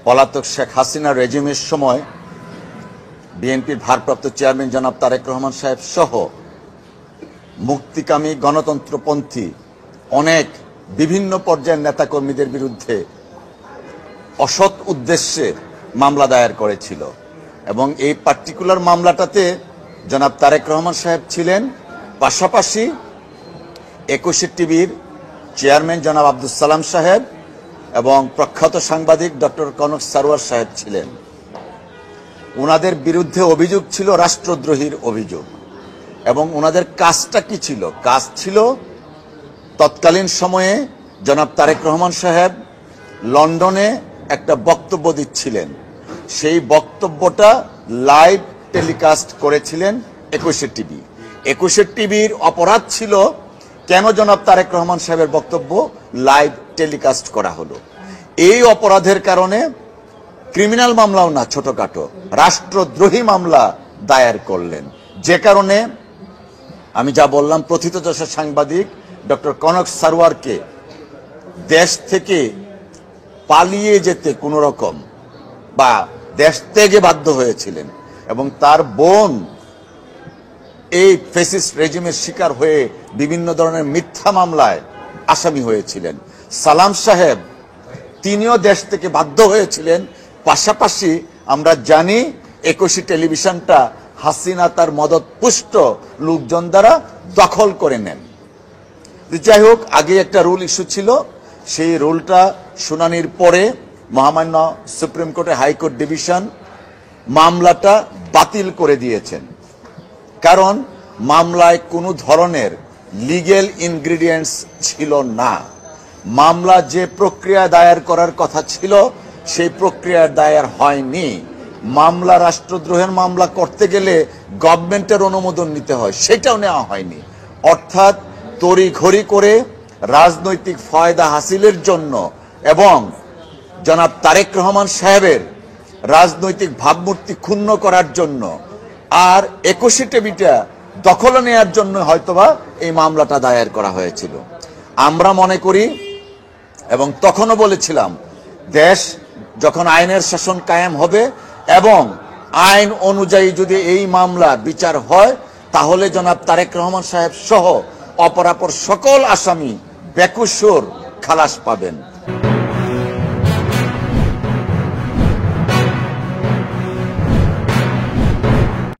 পলাতক শেখ হাসিনা রেজিমের সময় বিএনপির ভারপ্রাপ্ত চেয়ারম্যান জনাব তারেক রহমান সাহেব সহ মুক্তিকামী গণতন্ত্রপন্থী অনেক বিভিন্ন পর্যায়ের নেতাকর্মীদের বিরুদ্ধে অসৎ উদ্দেশ্যে মামলা দায়ের করেছিল এবং এই পার্টিকুলার মামলাটাতে জনাব তারেক রহমান সাহেব ছিলেন, পাশাপাশি ২১ টিভির চেয়ারম্যান জনাব আব্দুল সালাম সাহেব এবং প্রখ্যাত সাংবাদিক ডক্টর কনক সারোয়ার সাহেব ছিলেন। ওনাদের বিরুদ্ধে অভিযোগ ছিল রাষ্ট্রদ্রোহীর অভিযোগ এবং ওনাদের কাজটা কি ছিল? কাজ ছিল তৎকালীন সময়ে জনাব তারেক রহমান সাহেব লন্ডনে একটা বক্তব্য দিচ্ছিলেন, সেই বক্তব্যটা লাইভ টেলিকাস্ট করেছিলেন ২১ টিভি। ২১ টিভির অপরাধ ছিল কেন জনাব তারেক রহমান সাহেবের বক্তব্য লাইভ টেলিকাস্ট করা হলো। এই অপরাধের কারণে ক্রিমিনাল মামলাও না, ছোটখাটো রাষ্ট্রদ্রোহী মামলা দায়ের করলেন, যে কারণে আমি যা বললাম প্রথিতযশা সাংবাদিক ডক্টর কনক সারোয়ারকে দেশ থেকে পালিয়ে যেতে কোনো রকম বা দেশ ত্যাগে বাধ্য হয়েছিলেন এবং তার বোন এই ফ্যাসিস্ট রেজিমের শিকার হয়ে বিভিন্ন ধরনের মিথ্যা মামলায় আসামি হয়েছিলেন। সালাম সাহেব তিনিও দেশ থেকে বাধ্য হয়েছিলেন। পাশাপাশি আমরা জানি ২১ টেলিভিশনটা হাসিনা তার মদত পুষ্ট লোকজন দ্বারা দখল করে নেন। যাই হোক, আগে একটা রুল ইস্যু ছিল, সেই রুলটা শুনানির পরে মহামান্য সুপ্রিম কোর্টের হাইকোর্ট ডিভিশন মামলাটা বাতিল করে দিয়েছেন, কারণ মামলায় কোনো ধরনের লিগ্যাল ইনগ্রিডিয়েন্টস ছিল না। মামলা যে প্রক্রিয়া দায়ের করার কথা ছিল সেই প্রক্রিয়ার দায়ের হয়নি। মামলা রাষ্ট্রদ্রোহের মামলা করতে গেলে গভর্নমেন্টের অনুমোদন নিতে হয়, সেটাও নেওয়া হয়নি। অর্থাৎ তড়িঘড়ি করে রাজনৈতিক ফায়দা হাসিলের জন্য এবং জনাব তারেক রহমান সাহেবের রাজনৈতিক ভাবমূর্তি ক্ষুণ্ণ করার জন্য আর ২১ টিভিটা দখল নেওয়ার জন্য হয়তোবা এই মামলাটা দায়ের করা হয়েছিল। আমরা মনে করি এবং তখনও বলেছিলাম, দেশ যখন আইনের শাসন কায়েম হবে এবং আইন অনুযায়ী যদি এই মামলা বিচার হয় তাহলে জনাব তারেক রহমান সাহেব সহ অপরাপর সকল আসামি বেকসুর খালাস পাবেন।